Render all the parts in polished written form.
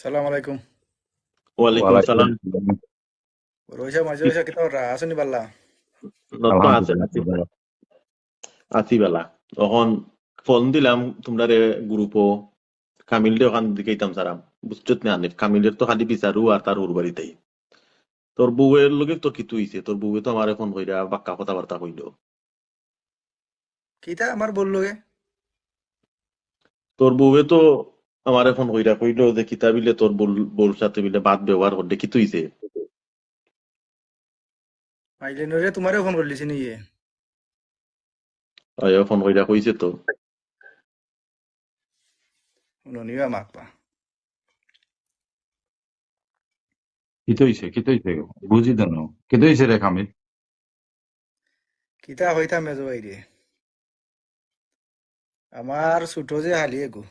সালাম আলাইকুম। ওয়ালাইকুম ওয়ালাইকুম সালাম। আসসালাম। রইসা মাঝে রইসা কিতা ওরা আসনি পাল্লা। নত আছে আলহামদুলিল্লাহ, আছি ভালো। আছি বেলা তখন ফোন দিলাম তোমরা গ্রুপ কামিল দে ওখান দিকে ইতাম সারাম বুঝছত না আনিফ কামিলের তো খালি বিচারু আর তার ওর বাড়িতেই তোর বউয়ের লগে তো কিতু হইছে তোর বউয়ে তো আমারে ফোন কইরা বাক্কা কথাবার্তা কইলো। কিতা আমার বললো গে। তোর বউয়ে তো আমারে ফোন কইরা কইলো যে কিতা বিলে তোর বউর সাথে বিলে বাদ ব্যবহার করলে কিতু হইছে। আইলে নরে তোমারও ফোন করলিছি নি ইয়ে। আয়া ফোন কইরা কইছে তো ননিবা মাকবা। কি তৈছে বুঝি দেন কি তৈছে রে কামিল? কিতা হইতা মেজো বাইরে। আমার ছোট যে হালিয়ে গো।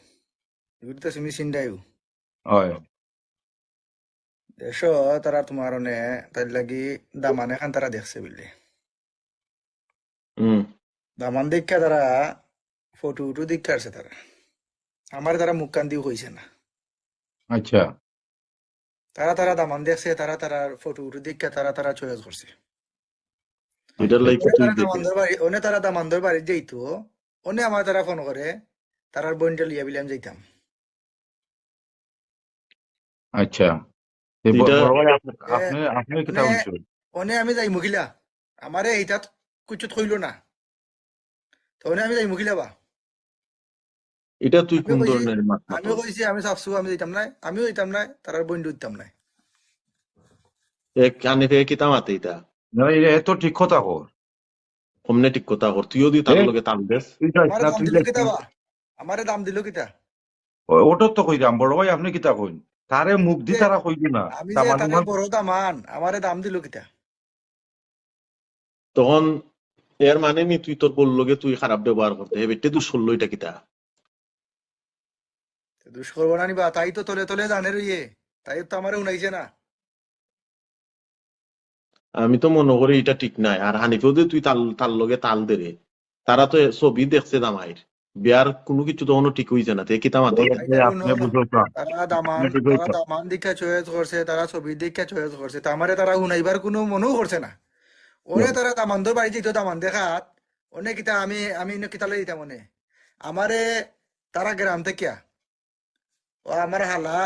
এগুলো তো তুমি চিন্তাইও। হয়। দেশ তারা তোমার অনে তাই লাগি দামান এখান তারা দেখছে বুঝলে। হম দামান দেখা তারা ফটো উটো দেখা আসছে তারা। আমার তারা মুখ কান দিও কইছে না। আচ্ছা, তারা দামান দেখছে তারা ফটো উটো দেখা তারা চয়েস করছে। এটার লাই ওনে কিতু তারা হইছে। দামানদের বাড়ি ওনে তারা দামানদের বাড়ি যাইতো। ওনে আমার তারা ফোন করে তারার বোনটা লিয়া বিলে আমি যাইতাম। আচ্ছা। এটা বড় ভাই এ, আপনি আপনি কিতা ওনে বলছো? ওনে আমি যাই মহিলা আমারে এইটা কুচুত হইল না। তো ওনে আমি যাই মহিলা বা এটা তুই আমিও কোন কইছি ধরনের মাত আমিও মাতস? কইছি আমি চাপছু আমি যাইতাম নাই আমিও যাইতাম নাই তারার বোন দিতাম নাই। এক কানে থেকে কিতা মাতে এটা না, এত ঠিক কথা কর। কমনে ঠিক কথা কর তুইও দি তার এ লগে তাল দেস। তুই যাইস আমারে না, দাম তুই দিল যাইস কিতা না। বা আমারে দাম দিল কিতা। ওটার তো কইরাম বড় ভাই আপনি কিতা কইন? তারে মুখ দি যে তারা কইবি না। আমি যে তামানি তারে মান বড় দামান আমারে দাম দিল কিতা। তখন এর মানে নি তুই তোর বল লগে তুই খারাপ ব্যবহার করতে হবে এটা তুই শুনলো এটা কিতা। দুষ করবো না নিবা তাই তো তলে তলে জানে রইয়ে। তাই তো আমারে উনাইছে না। আমি তো মনে করি এটা ঠিক নাই আর হানিফেও যে তুই তাল তার লগে তাল দে রে তারা তো ছবি দেখছে জামাইয়ের বিয়ার কোনো কিছু তখন ঠিক হইছে না তে কিতা মাতে বড় এটা। তাইলে ভাই শুনো আপনি বুঝো না, আপনি বুঝো তারা না। দামান দীক্ষা চয়েস করছে তারা ছবি দীক্ষা চয়েস করছে তা আমারে তারা উনাইবার কোনো মনেও করছে না। ওনে তারা দামানদের বাড়ি যেত দামান দেখাত অনেক কিতা আমি কিতালে দিতাম মনে আমারে তারা গ্রাম থেকে ও আমার হালা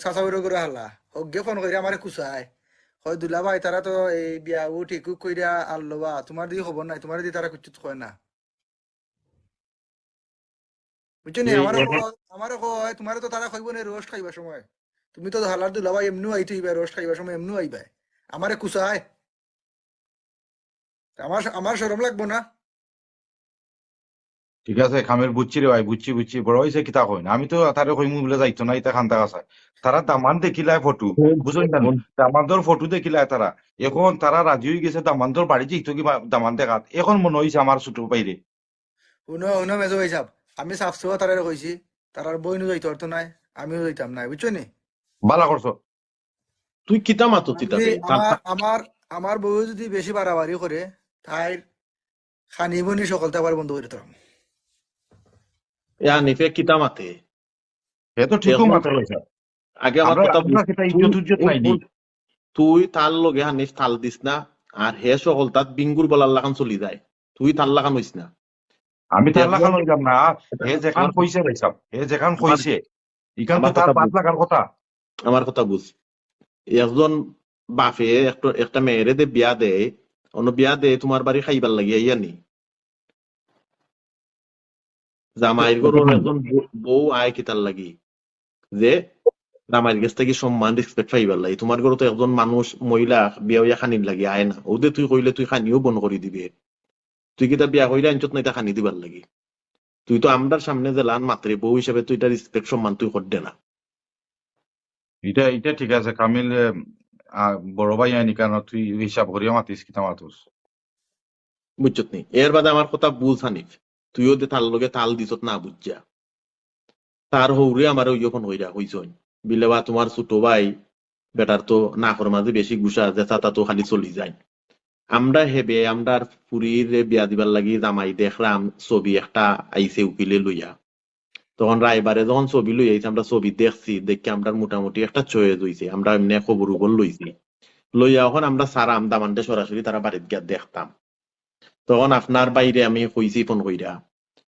চাচাউর করে হালা হগে ফোন করে আমারে কুচায় হয় দুলা ভাই তারা তো এই বিয়া ও ঠিক কইরা আনলো বা তোমার দিকে খবর নাই তোমার দিকে তারা কুচুত কয় না বুঝছো নি এই আমারও কয় তোমার তো তারা খাইব না রোস্ট খাইবার সময় তুমি তো হালার দুলা ভাই এমনিও আইতে হইবা রোস্ট খাইবার সময় এমনিও আইবা আমারে কুচায় আমার শরম লাগবো না। ঠিক আছে কামের বুঝছি রে ভাই, বুঝছি বড় হয়েছে কিতা কইন। আমি তো তারে কইমু বলে যাইতো না, ইতা খান্তা কাছায় তারা দামান দেখিলায় ফটো, হুম, বুঝলেন না? হুম। দামানদর ফটো দেখিলায় তারা, এখন তারা রাজি হয়ে গেছে দামানদর বাড়ি যেত কি দামান দেখাত। এখন মনে হয়েছে আমার ছোট বাইরে শুনো শুনো মেজো ভাই সাহেব আমি সাফসুয়া তারা কইছি তারার বইনও যাইতে পারতো নাই আমিও যাইতাম নাই বুঝছো নি। বালা করছো। তুই কিতা মাতো আর যদি চিতাবে আমার বউ যদি বেশি বাড়াবাড়ি করে তাই খানি বনি সকলতে আবার বন্ধ করে দিতাম। হানিফে কিতা মাতে এ তো ঠিকও এখন মাথা লইছে। আগে আমার আমরা কথা আমরা বুঝ সেটা তুই ইজ্জত উজ্জত শুন, নাইনি। শুন, তুই তার লগে হানিফ তাল দিস না আর হে সকল তার বিঙ্গুর বলার লাগান চলি যায় তুই তার লাগান হইস না। আমি তার লাগান একজন লইলাম না। হে যেখান আমার কইছে ভাইসাব, হে যেখান আমার কইছে এখান তো আমার তার কথা বাদ বুঝ লাগার কথা। আমার কথা বুঝ একজন বাপে একটা মেয়েরে দে বিয়া দেয় অন্য বিয়া দেয় তোমার বাড়ি খাইবার লাগিয়া ইয়ানি জামাইর এটা ঘরের হইল। একজন বউ আয় কিতার লাগি যে জামাইয়ের কাছ থেকে সম্মান রেসপেক্ট পাইবার লাগি তোমার ঘরে তো একজন মানুষ মহিলা বিয়া হইয়া খানির লাগি আয় না ওদের তুই কইলে তুই খানিও বন করে দিবে তুই কিতা বিয়া হইলে আনছত না এটা খানি দিবার লাগি তুই তো আমরার সামনে যে লান মাত্রে বউ হিসেবে তুই এটা রেসপেক্ট সম্মান তুই করতে না এটা ঠিক আছে কামিল। বড় ভাই আইনি কেন তুই হিসাব করিয়া মাতিস কিতা মাতুস। বুঝছত নি এর বাদে আমার কথা বুঝ হানিফ তুইও যে তার লগে তাল দিছত না বুঝছা তার হৌরে আমার ওই যখন হইরা হইছই বিলেবা তোমার ছোট ভাই বেটার তো নাকর মাঝে বেশি গুসা যে তা তো খালি চলি যায় আমরা হেবে আমরা পুরীর বিয়া দিবার লাগি জামাই দেখলাম ছবি একটা আইছে উকিলে লইয়া তখন রায়বারে যখন ছবি লই আইছি আমরা ছবি দেখছি দেখে আমরা মোটামুটি একটা চয়েস হইছে আমরা এমনি খবর উপর লইছি লইয়া এখন আমরা সারা আমদামানটা সরাসরি তারা বাড়িতে গিয়া দেখতাম তখন আপনার বাইরে আমি কইছি ফোন কইরা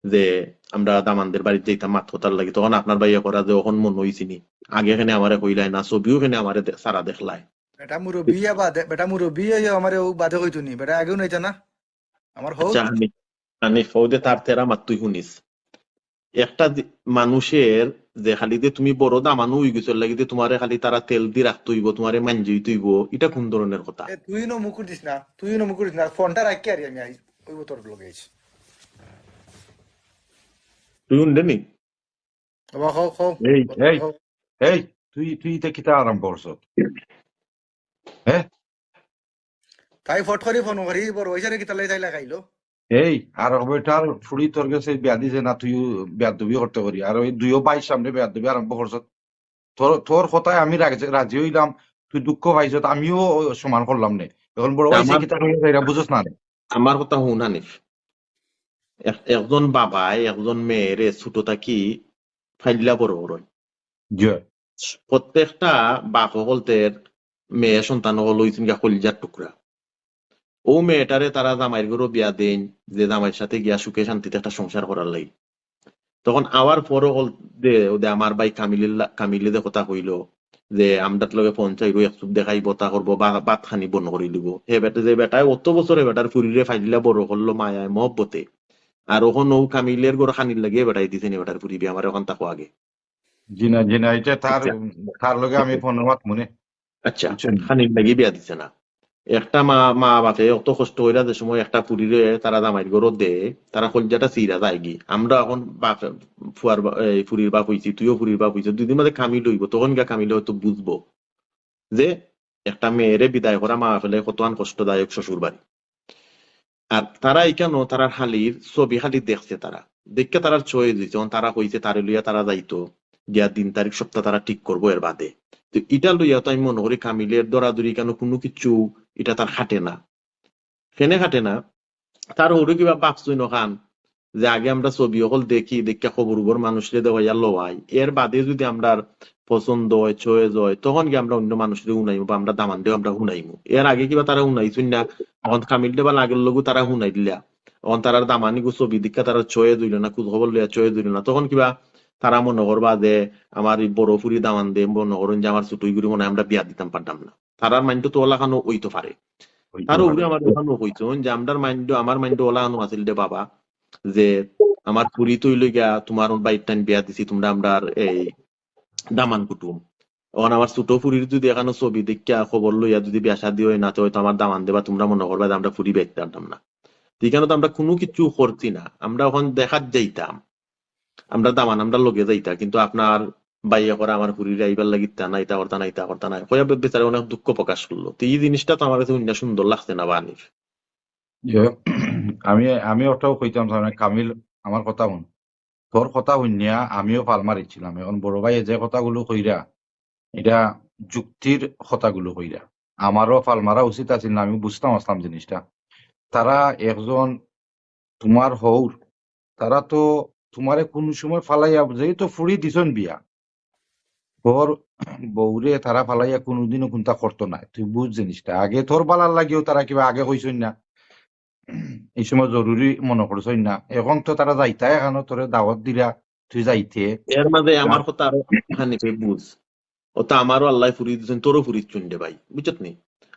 যে আমরা দামানদের বাড়িতে যাইতাম মাত হতার লাগি তখন আপনার বাইয়া করা যে ওখন মন হইছিনি আগে এখানে আমারে কইলাই না ছবিও এখানে আমারে সারা দেখলাই বেটা মুরব্বী আমার বাদে হইতো নি বেটা আগেও নাইতা না আমার হোক আচ্ছা আমি ফৌদে তার তেরা মাত তুই শুনিস একটা মানুষের যে খালি যে তুমি বড় দামানো হয়ে গেছো লাগি যে তোমারে খালি তারা তেল দিয়ে রাখতে হইব তোমারে মাঞ্জি তুইব এটা কোন ধরনের কথা তুই নো মুকুর দিস না ফোনটা রাখি আর আমি ওই তোর লগে আইছি তুই শুনলে নি বাবা খাও এই এই এই তুই এটা কিতা আরম্ভ করছ হ্যাঁ তাই ফট করি ফোন করি বড় হইছে কি তাই লাগাইলো এই আর বেটার ফুড়ি তোর কাছে বিয়া দিছে না তুই বেয়াদবি করতে পারি আর ওই দুইও বাইর সামনে বেয়াদবি আরম্ভ করছ তোর কথায় আমি রাজি হইলাম তুই দুঃখ পাইছ আমিও সমান করলাম নে এখন বড় হয়েছে কিতা বুঝছ না আমার কথা শুন হানিফ একজন বাবায় একজন মেয়েরে ছোট থাকি ফাইলা বড় বড় প্রত্যেকটা বাপ সকলদের মেয়ে সন্তান হল হইছেন গিয়া কলিজার টুকরা ও মেয়েটারে তারা জামাইয়ের ঘরও বিয়া দেন যে জামাইয়ের সাথে গিয়া সুখে শান্তিতে একটা সংসার করার লাগি তখন আওয়ার পরও হল দে আমার ভাই কামিলে কথা কইল যে আমদার লগে পঞ্চায়েত এক চুপ দেখাই বতা করবো বা বাত খানি বন করে দিব হে বেটা যে বেটায় অত বছরে বেটার ফুরিরে ফাইলিলা বড় করলো মায়ায় মহব্বতে আর ওখন ও কামিলের গড় খানির লাগিয়ে বেটাই দিছে নি বেটার ফুরিবি আমার ওখান তাকো আগে জিনা এটা তার লগে আমি ফোন মাত মনে আচ্ছা খানির লাগিয়ে বিয়া দিছে না একটা মা বাপে অত কষ্ট হইরা যে সময় একটা পুরীরে তারা জামাইয়ের ঘর দে তারা কলজাটা চিরা যায় গি আমরা এখন বাপ ফুয়ার ফুরির বাপ হইছি তুইও ফুরির বাপ হইছি দুদিন মাঝে কামিল হইব তখন গা কামিল হয়তো বুঝবো যে একটা মেয়েরে বিদায় করা মা ফেলে কত কষ্টদায়ক শ্বশুর বাড়ি আর তারা এখানো তারা খালির ছবি খালি দেখছে তারা দেখে তারা চয়ে দিচ্ছে তারা কইছে তারে লইয়া তারা যাইতো গিয়া দিন তারিখ সপ্তাহ তারা ঠিক করবো এর বাদে তো এটা লইয়া তো আমি মনে করি কামিলের দরাদরি কেন কোনো কিছু এটা তার খাটে না কেনে খাটে না তার হরু কিবা বাপসুই নখান যে আগে আমরা ছবি অকল দেখি দেখে খবর উপর মানুষরে দেওয়া লওয়াই এর বাদে যদি আমরা পছন্দ হয় চয়েস হয় তখন কি আমরা অন্য মানুষরে শুনাইমু বা আমরা দামান দেও আমরা শুনাইমু এর আগে কিবা তারা শুনাইছুন না এখন কামিল দেবা আগের লগু তারা শুনাই দিলা এখন তারা দামানি গো ছবি দীক্ষা তারা চয়ে দিল না খোঁজ খবর লইয়া চয়ে দিল না তখন কিবা তারা মনে করবা যে আমার এই বড় ফুরি দামান দে মনে করেন যে আমার ছোটই গুরি মনে আমরা বিয়া দিতাম পারতাম না তারার মাইন্ড তো ওলাখানো ওইতো পারে তার উপরে আমার ওখানে কইছেন যে আমার মাইন্ড ওলাখানো আছিল দে বাবা যে আমার পুরি তৈল গিয়া তোমার বাইর টাইম বিয়া দিছি তোমরা আমরা এই দামান কুটুম এখন আমার ছোট ফুরির যদি এখানে ছবি দেখিয়া খবর লইয়া যদি বিয়া শাদী হয় না তো হয়তো আমার দামান দেবা তোমরা মনে করবা যে আমরা ফুরি বেচতে পারতাম না এখানে তো আমরা কোনো কিছু করছি না আমরা ওখানে দেখাত যাইতাম আমরা দামান আমরা লগে যাইতা কিন্তু আপনার বাইয়া করে আমার ফুরির আইবার লাগিতা না ইতা করতা না কয়া বেচারে অনেক দুঃখ প্রকাশ করলো তো এই জিনিসটা তো আমার কাছে সুন্দর লাগছে না বানির আমি ওটাও কইতাম কামিল আমার কথা শুন তোর কথা শুনিয়া আমিও পাল মারিছিলাম এখন বড় ভাই যে কথাগুলো কইরা এটা যুক্তির কথাগুলো কইরা আমারও পাল মারা উচিত আছিল না আমি বুঝতাম আসলাম জিনিসটা তারা একজন তোমার হৌর তারা তো তোমারে কোন সময় ফালাইয়া যেহেতু ফুড়ি দিছন বিয়া তোর বউরে তারা ফালাইয়া কোনোদিনও কোনটা করতো না তুই বুঝ জিনিসটা আগে তোর বালার লাগিও তারা কিবা আগে কইছন না এই সময় জরুরি মনে করছই না এখন তো তারা যাইতা এখানে তোরে দাওয়াত দিলা তুই যাইতে এর মাঝে আমার কথা আরো হানিফে বুঝ ওটা আমারও আল্লাহ ফুরি দিচ্ছেন তোরও ফুরি চুন্ডে ভাই বুঝত নি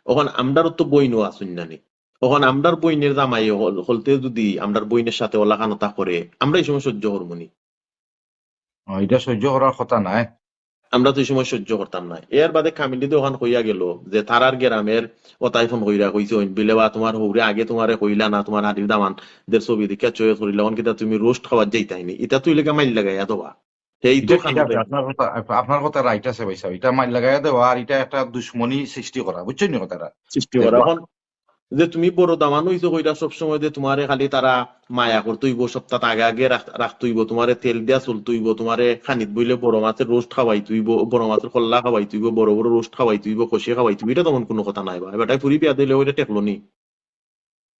ওখান আমরারও তো বইনও আসুন না নি ওখান আমরার বইনের জামাই হলতে যদি আমরার বইনের সাথে ওলাখানতা করে আমরা এই সময় সহ্য করবো নি এটা সহ্য করার কথা নাই আমরা তো এই সময় সহ্য করতাম না এর বাদে কামিলিতে ওখান কইয়া গেল যে তারার গ্রামের ওটাই ফোন কইরা কইছে বিলেবা তোমার হৌরে আগে তোমারে কইলা না তোমার হাতির দামান দের ছবি দেখা চয়ে করিলা অন কিতা তুমি রোস্ট খাওয়ার যাইতাইনি এটা তুই লেগে মাইল লাগাইয়া দেবা সেই তো আপনার কথা রাইট আছে ভাই সাহেব এটা মাইল লাগাইয়া দেওয়া আর এটা একটা দুশ্মনী সৃষ্টি করা বুঝছেন নি কথাটা সৃষ্টি করা এখন যে তুমি বড় দামান হইছো কইরা সবসময় যে তোমারে খালি তারা মায়া করতেইব সপ্তাহ আগে আগে রাখতেইব তোমারে তেল দিয়া চলতেইব তোমারে খানিত বইলে বড় মাছের রোস্ট খাওয়াই তুইব বড় মাছের কল্লা খাওয়াই তুইব বড় বড় রোস্ট খাওয়াই তুইব কষে খাওয়াই তুই এটা তেমন কোনো কথা নাই বা এবারটাই ফুরি বিয়া দিলে ওইটা টেকলো নি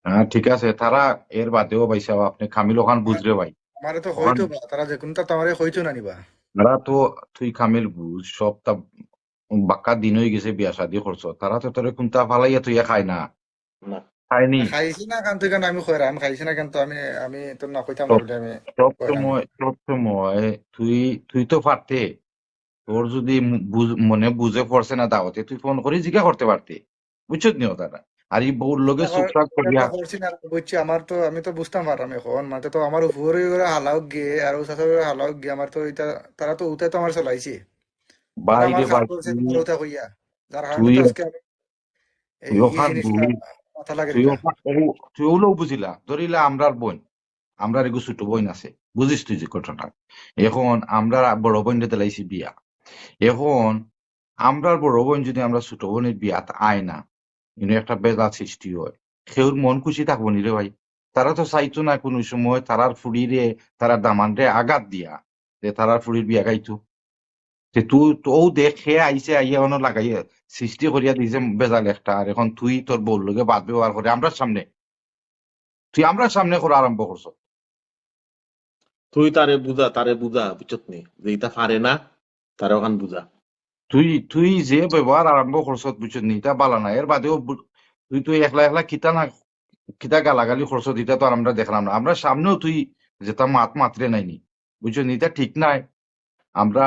হ্যাঁ ঠিক আছে তারা এর বাদেও ভাই সাহেব আপনি কামিল ওখান বুঝরে ভাই আমারে তো ওখান হইতো বা তারা যে কোনটা তো আমারে হইতো না নিবা। তারা তো তুই কামিল বুঝ সব তা বাক্কা দিন হয়ে গেছে বিয়া শাদি করছো তারা তো তোরে কোনটা ফালাইয়া তুই খায় না না। খায়নি খাইছি না কান তুই কান আমি খয়রান খাইছি না কেন তো আমি তো না কইতাম না সব বলে আমি সব খয়রানি। সময় সব সময় তুই তুই তো পারতে তোর যদি মনে বুঝে পড়ছে না দাওয়াতে তুই ফোন করে জিজ্ঞা করতে পারতি বুঝছত নিও তারা আর এই বউর লগে চুপচাপ করিয়া করছি না বুঝছি আমার তো আমি তো বুঝতাম পারলাম এখন মানে তো আমার উপরে হালাও গিয়ে আর ও সাথে হালাও গিয়ে আমার তো এটা তারা তো উঠে তো আমার চলাইছে। তারা আমার বাইরে খারাপ বাই করছে তুই তোমার উঠা হইয়া, যার কারণে তুই তো আজকে আমি এই তুই এই ওখান জিনিসটা বুঝ মাথা লাগে তুই দিতা। তুই ওগুলো বুঝিলা ধরিলা আমরার বোন আমরার এগো ছোট বোন আছে বুঝিস তুই যে ঘটনা এখন আমরা বড় বোন দিলাইছি বিয়া এখন আমরার বড় বোন যদি আমরা ছোট বোনের বিয়াত আয় না কিন্তু একটা বেজাল সৃষ্টি হয় সেউর মন খুশি থাকবো নি রে ভাই তারা তো চাইতো না কোনো সময় তারার ফুড়িরে তারা দামানরে আঘাত দিয়া যে তারার ফুড়ির বিয়া গাইতো যে তুই তো দেখে আইসে আইয়া অন লাগাইয়া সৃষ্টি করিয়া দিছে বেজাল একটা আর এখন তুই তোর বউর লগে বাদ ব্যবহার করে আমরা সামনে করা আরম্ভ করছো তুই তারে বুঝা বুঝছত নি যে ইটা পারে না, তারে ওখান বুঝা। তুই তুই যে ব্যবহার আরম্ভ করছো বুঝছো নি তা বালা না এর বাদেও তুই তুই একলা একলা কিতা না কিতা গালাগালি করছো এটা তো আর আমরা দেখলাম না আমরা সামনেও তুই যেটা মাত্রে নাইনি বুঝছো নি এটা ঠিক নাই আমরা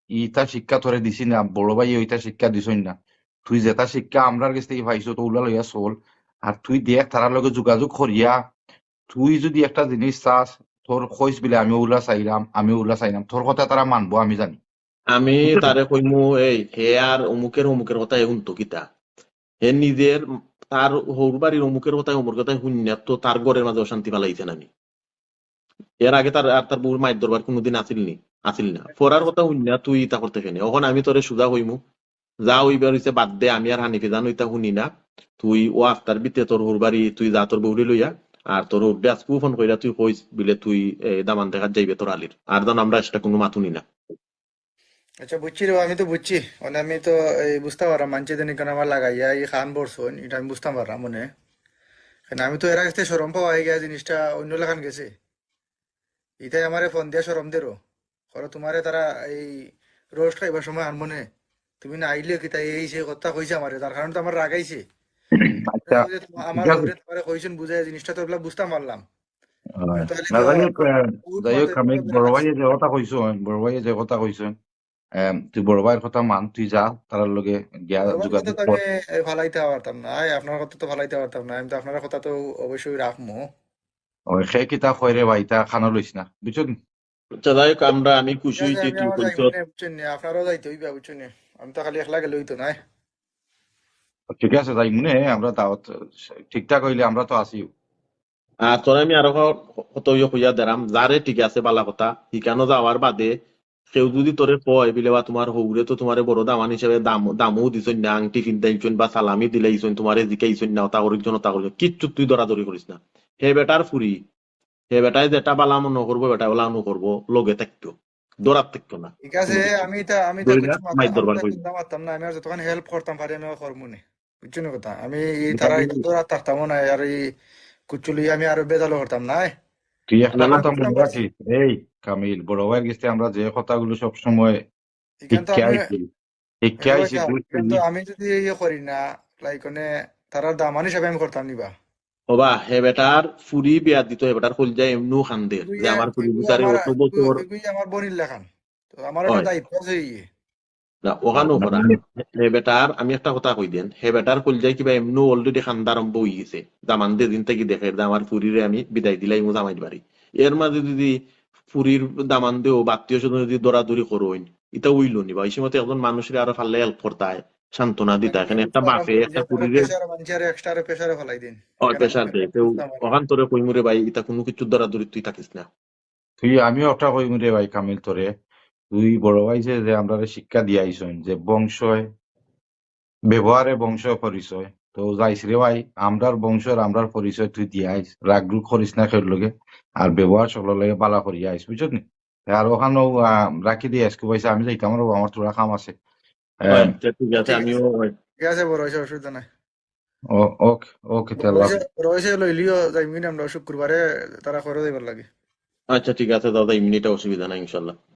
ইটা শিক্ষা তোরে দিছি না বড় ভাই ওইটা শিক্ষা দিছই না তুই যেটা শিক্ষা আমরার কাছ থেকে পাইছো তো ওগুলা লইয়া চল আর তুই দেখ তারার লগে যোগাযোগ করিয়া তুই যদি একটা জিনিস চাস তোর কইস বলে আমি ওগুলা চাইলাম তোর কথা তারা মানবো আমি জানি আমি বুঝছো নি? তারে কইমু এই হে আর অমুকের কথা এখন তো কিতা, হে নিজের তার হৌর বাড়ির অমুকের কথা শুনিয়া তো তার ঘরের মাঝে অশান্তি পালাইছেন আমি। এর আগে তার বউর মায়ের দরবার কোনোদিন আসিল না ফোরার কথা শুনিয়া তুই ইতা করতে ফেনে এখন আমি তোরে সুজা হইমু যা হইবার হইছে বাদ দে, আমি আর হানিফে জানো ইতা শুনি না। তুই ও আফতার বিতে তোর হুর বাড়ি তুই যা তোর বউরি লইয়া আর তোর হুর আজকু ফোন কইরা তুই কইস বিলে তুই দামান দেখাত যাইবে তোর আলির আর জান আমরা সেটা কোনো মাথুনি না। আচ্ছা বুঝছি রে, আমি তো বুঝছি মানে আমি তো এই বুঝতে পারলাম মানছি জানি কেন আমার লাগাইয়া এই খান বলছুন এটা আমি বুঝতাম পারলাম মনে। কারণ আমি তো এর আগে থেকে সরম পাওয়া গিয়া জিনিসটা অন্য লেখান গেছে, ইতাই আমারে ফোন দিয়া সরম দেরো করো তোমারে তারা এই রোস্ট খাইবার সময় আর মনে তুমি না আইলে কি তাই এই সে কথা কইছে আমারে, তার কারণে তো আমার রাগাইছে। আচ্ছা আমার ঠিক আছে হরে তোমারে কইছেন বুঝাই জিনিসটা তো এগুলা বুঝতাম পারলাম। তাহলে না তো বহুত যাই হোক মাত্রায় আমি বেড়ে বড় গেছে। ভাইয়ে যে কথা কইছো বড় ভাইয়ে যে কথা কইছো তুই বড় ভাইয়ের কথা মান তুই যা তার লগে গিয়া বড়বার কথা যোগাযোগ তো আমি কর ফালাইতে পারতাম না, আপনার কথা তো ফালাইতে পারতাম না, আমি তো আপনার কথা তো অবশ্যই রাখবো। ওই সে কিতা কয় রে ভাই তা খানো লইস না বুঝছো নি? আচ্ছা যাই হোক আমি ঠিক খুশি আছে হইছি আমি তুই আমার কইছ। যাইব না বুঝছেন নি, আপনারও যাইতে হইবে বুঝছেন নি, আমি তো খালি একলা গেলে হইতো না। ঠিক আছে যাই মনে আমরা দাওয়াত ঠিকঠাক হইলে আমরা তো আছি আর তোর আমি আরো কত হইয়া দেরাম যারে ঠিক আছে বালা কথা হিকানো যাওয়ার বাদে কেউ যদি তোরে কয় বিলে বা তোমার হৌরে তো তোমার বড় দামান হিসেবে দামও দিছন না আংটি ফিন্দাইছন বা সালামি দিলাইছন তোমারে জিকাইছন না তা করিছন তা করিছন কিচ্ছু তুই দরাদরি করিস না। হে বেটার ফুরি, হে বেটায় যেটা বালা মনে করবো বেটা ওলা নু করবো লগে থাকতো দৌড়াত থাকতো না ঠিক আছে কোনো কিছু আমি তা ধরি না কিছু মাইর আমি দরবার তা করি। চিন্তা করতাম না, আমি আর যতক্ষণ হেল্প করতাম পারি আমি করবো নি বুঝছেন কথা, আমি এই তারা আমি এটা তো আর থাকতামও না আর এই কুচুলি আমি আরো বেজালো করতাম না। তুই একটা না না আমি কথা বুঝতাম মনে পারছি রাখিস এই কামিল বড় ভাইয়ের কাছে আমরা যে কথাগুলো সব সময় এখান তো শিক্ষা আমি আইছি শিক্ষা মেজর ভাই আইছি সাহেব, বুঝছি কিন্তু আমি যদি ইয়ে করি না লাইক মানে তারার দামান হিসাবে আমি করতাম নিবা। হবা হে বেটার ফুরি বিয়া দিত হে বেটার ফুল যায় এমনু খান্দের যে আমার ফুরি বিচারে অত বছর এগুই আমার বনির লেখান, তো আমার একটা হয় দায়িত্ব আছে ইয়ে। না ওখানো করা। হে বেটার আমি একটা কথা কই দেন হে বেটার ফুল যায় কিবা এমনু অলরেডি খান্দা আরম্ভ হয়ে গেছে জামান দে দিন থেকে দেখে যে আমার ফুরিরে আমি বিদায় দিলাই মু জামাইর বাড়ি এর মাঝে যদি ফুরির দামান দেও বাত্মীয় স্বজন যদি দৌড়াদৌড়ি করোইন এটা উইল নিবা এই সময় তো একজন মানুষের আরো ফাল্লে হেল্প করতায় সান্ত্বনা দিতা আমি এখানে একটা বুঝতে পারলাম বাপে তো একটা যে তারা ফুরিরে প্রেশার মানছি আর এক্সট্রা প্রেশারে ফেলাই দিন, এখানে প্রেশার দেয় আমি কেউ বুঝতাম পারলাম। ওখান তোরে কইমুরে ভাই এটা কোনো কিছু দৌড়াদৌড়ি তুই থাকিস না। তুই আমিও একটা কইম রে ভাই কামিল তোরে তুই বড় ভাই যে আমরা শিক্ষা দিয়াইছেন যে বংশয় ব্যবহারে বংশ পরিচয় তো যাইস রে ভাই আমরার বংশের আমরার পরিচয় তুই দিয়াইস রাগ রুগ করিস না খের লগে আর ব্যবহার সকলের লগে বালা করিয়া আইস বুঝছ নি আর ওখানেও রাখি দিয়ে আজকে পয়সা আমি যাইতাম আমার তোরা কাম আছে হয় আহ, ঠিক আছে ঠিক আমিও আছে, ঠিক আছে বড় হয়েছে, অসুবিধা নাই। ওকে ওকে তাহলে রয়েছে লইলিও যাইমিন আমরা শুক্রবারে তারা করে দেবার লাগে। আচ্ছা ঠিক আছে দাদা, এমনিটা অসুবিধা নাই ইনশাল্লাহ।